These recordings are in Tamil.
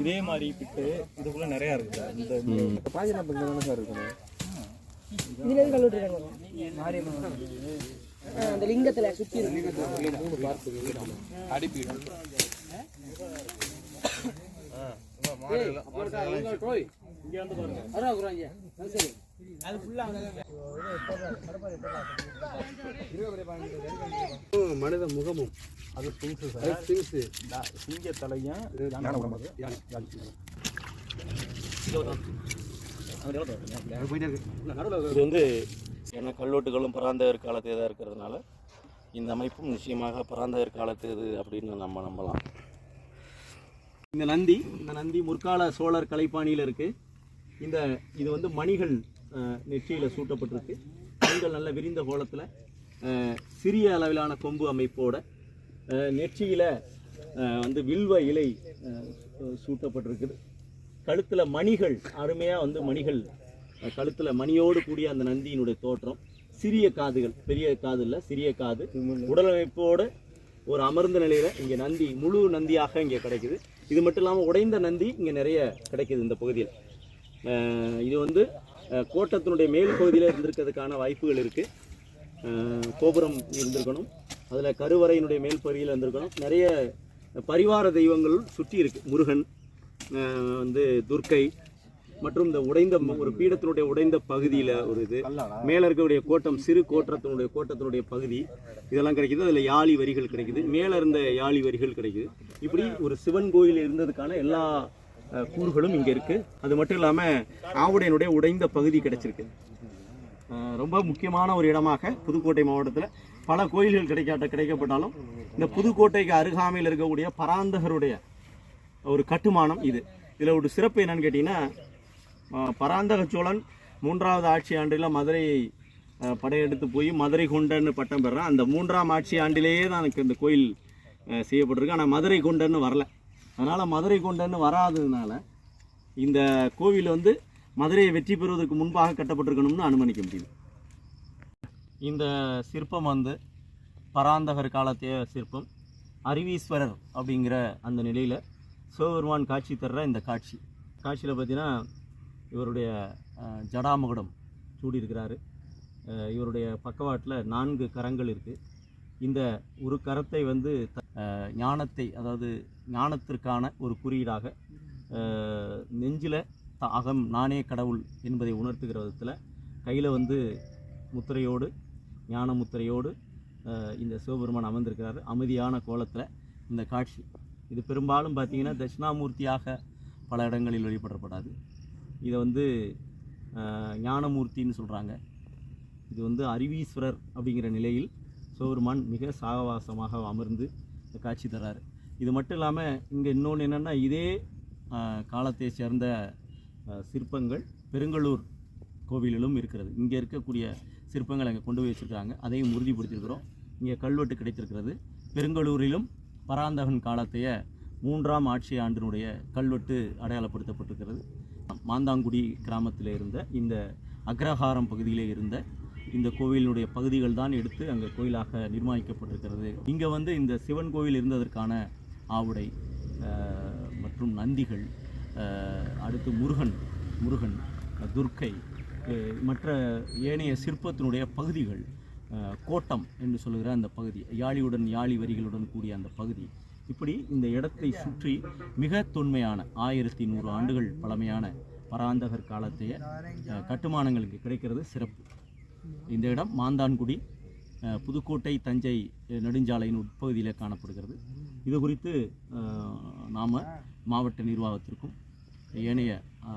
இதே மாதிரி பிட்டு இதுக்குள்ள நிறைய இருக்கு. இந்த பாஜன பங்கு தானே சார் இருக்கணும். இதுல இருந்து கல்லுட்றாங்க அந்த லிங்கத்துல சுத்தி மூணு பார்த்து அடிப்பீடு இங்க வந்து பாருங்க அரா குறாங்க சரி அது ஃபுல்லா மனித முகமும் அது ஸ்பிங்ஸ் சார் ஸ்பிங்ஸ் சிங்க தலையும் யானை உடம்பு இது வந்து ஏன்னா கல்வெட்டுகளும் பராந்தகர் காலத்து இதாக இருக்கிறதுனால இந்த அமைப்பும் நிச்சயமாக பராந்தகர் காலத்து இது அப்படின்னு நம்ம நம்பலாம். இந்த நந்தி முற்கால சோழர் கலைப்பாணியில் இருக்குது. இது வந்து மணிகள் நெற்றியில் சூட்டப்பட்டிருக்கு. மணிகள் நல்ல விரிந்த கோலத்தில் சிறிய அளவிலான கொம்பு அமைப்போட நெற்றியில் வந்து வில்வ இலை சூட்டப்பட்டிருக்குது. கழுத்தில் மணிகள் அருமையாக வந்து மணிகள் கழுத்தில் மணியோடு கூடிய அந்த நந்தியினுடைய தோற்றம். சிறிய காதுகள், பெரிய காது இல்லை, சிறிய காது. உடலமைப்போடு ஒரு அமர்ந்த நிலையில் இங்கே நந்தி முழு நந்தியாக இங்கே கிடைக்குது. இது மட்டும் இல்லாமல் உடைந்த நந்தி இங்கே நிறைய கிடைக்குது இந்த பகுதியில். இது வந்து கோட்டத்தினுடைய மேல் பகுதியில் இருந்திருக்கிறதுக்கான வாய்ப்புகள் இருக்குது. கோபுரம் இருந்திருக்கணும், அதில் கருவறையினுடைய மேல் பகுதியில் இருந்திருக்கணும். நிறைய பரிவார தெய்வங்கள் சுற்றி இருக்குது. முருகன், வந்து துர்க்கை மற்றும் இந்த உடைந்த ஒரு பீடத்தினுடைய உடைந்த பகுதியில் ஒரு இது மேலே இருக்கக்கூடிய கோட்டம், சிறு கோட்டத்தினுடைய பகுதி இதெல்லாம் கிடைக்குது. அதில் யாழி வரிகள் கிடைக்குது, மேலே இருந்த யாழி வரிகள் கிடைக்குது. இப்படி ஒரு சிவன் கோயில் இருந்ததுக்கான எல்லா கூறுகளும் இங்கே இருக்குது. அது மட்டும் இல்லாமல் ஆவுடையனுடைய உடைந்த பகுதி கிடைச்சிருக்கு. ரொம்ப முக்கியமான ஒரு இடமாக புதுக்கோட்டை மாவட்டத்தில் பல கோயில்கள் கிடைக்கப்பட்டாலும் இந்த புதுக்கோட்டைக்கு அருகாமையில் இருக்கக்கூடிய பராந்தகருடைய ஒரு கட்டுமானம் இது. இதில் ஒரு சிறப்பு என்னன்னு கேட்டிங்கன்னா, பராந்தக சோழன் 3வது ஆட்சி ஆண்டில் மதுரையை படையெடுத்து போய் மதுரை கொண்டன்னு பட்டம் பெறான். அந்த 3ஆம் ஆட்சி ஆண்டிலேயே தான் எனக்கு இந்த கோயில் செய்யப்பட்டிருக்கு. ஆனால் மதுரை கொண்டன்னு வரல. அதனால் மதுரை கொண்டன்னு வராததுனால இந்த கோவில் வந்து மதுரையை வெற்றி பெறுவதற்கு முன்பாக கட்டப்பட்டிருக்கணும்னு அனுமானிக்க முடியுது. இந்த சிற்பம் வந்து பராந்தகர் காலத்தைய சிற்பம். அருவீஸ்வரர் அப்படிங்கிற அந்த நிலையில் சிவபெருமான் காட்சி தர்ற இந்த காட்சியில் பார்த்தீங்கன்னா இவருடைய ஜடாமகுடம் சூடியிருக்கிறாரு. இவருடைய பக்கவாட்டில் 4 கரங்கள் இருக்குது. இந்த ஒரு கரத்தை வந்து ஞானத்தை, அதாவது ஞானத்திற்கான ஒரு குறியீடாக நெஞ்சில் அகம் நானே கடவுள் என்பதை உணர்த்துகிற விதத்தில் கையில் வந்து முத்திரையோடு, ஞான முத்திரையோடு இந்த சிவபெருமான் அமர்ந்திருக்கிறாரு. அமைதியான கோலத்தில் இந்த காட்சி. இது பெரும்பாலும் பார்த்திங்கன்னா தட்சிணாமூர்த்தியாக பல இடங்களில் வழிபடப்படாது. இதை வந்து ஞானமூர்த்தின்னு சொல்கிறாங்க. இது வந்து அருவீஸ்வரர் அப்படிங்கிற நிலையில் சிவபெருமான் மிக சாகவாசமாக அமர்ந்து காட்சி தர்றாரு. இது மட்டும் இல்லாமல் இங்கே இன்னொன்று என்னென்னா, இதே காலத்தை சேர்ந்த சிற்பங்கள் பெருங்களூர் கோவிலிலும் இருக்கிறது. இங்கே இருக்கக்கூடிய சிற்பங்கள் அங்கே கொண்டு போய் வச்சுருக்காங்க. அதையும் உறுதிப்படுத்தியிருக்கிறோம். இங்கே கல்வெட்டு கிடைத்திருக்கிறது. பெருங்களூரிலும் பராந்தகன் காலத்தைய 3ஆம் ஆட்சி ஆண்டினுடைய கல்வெட்டு அடையாளப்படுத்தப்பட்டிருக்கிறது. மாந்தாங்குடி கிராமத்தில் இருந்த இந்த அக்ரஹாரம் பகுதியிலே இருந்த இந்த கோவிலினுடைய பகுதிகள் தான் எடுத்து அங்கே கோயிலாக நிர்மாணிக்கப்பட்டிருக்கிறது. இங்கே வந்து இந்த சிவன் கோவில் இருந்ததற்கான ஆவுடை மற்றும் நந்திகள், அடுத்து முருகன், துர்க்கை, மற்ற ஏனைய சிற்பத்தினுடைய பகுதிகள், கோட்டம் என்று சொல்லுகிற அந்த பகுதி, யாழி வரிகளுடன் கூடிய அந்த பகுதி, இப்படி இந்த இடத்தை சுற்றி மிக தொன்மையான 1100 ஆண்டுகள் பழமையான பராந்தகர் காலத்தைய கட்டுமானங்களுக்கு கிடைக்கிறது சிறப்பு. இந்த இடம் மாந்தான்குடி, புதுக்கோட்டை தஞ்சை நெடுஞ்சாலையின் உட்பகுதியில் காணப்படுகிறது. இது குறித்து நாம் மாவட்ட நிர்வாகத்திற்கும் ஏனைய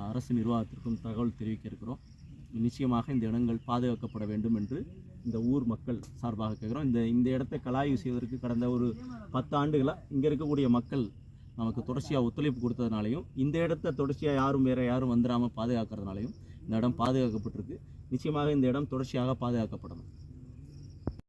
அரசு நிர்வாகத்திற்கும் தகவல் தெரிவிக்க இருக்கிறோம். நிச்சயமாக இந்த இடங்கள் பாதுகாக்கப்பட வேண்டும் என்று இந்த ஊர் மக்கள் சார்பாக கேட்குறோம். இந்த இடத்தை கலாய்வு செய்வதற்கு கடந்த ஒரு 10 ஆண்டுகளாக இங்கே இருக்கக்கூடிய மக்கள் நமக்கு தொடர்ச்சியாக ஒத்துழைப்பு கொடுத்ததுனாலையும், இந்த இடத்த தொடர்ச்சியாக வேறு யாரும் வந்துடாமல் பாதுகாக்கிறதுனாலையும் இந்த இடம் பாதுகாக்கப்பட்டிருக்கு. நிச்சயமாக இந்த இடம் தொடர்ச்சியாக பாதுகாக்கப்படணும்.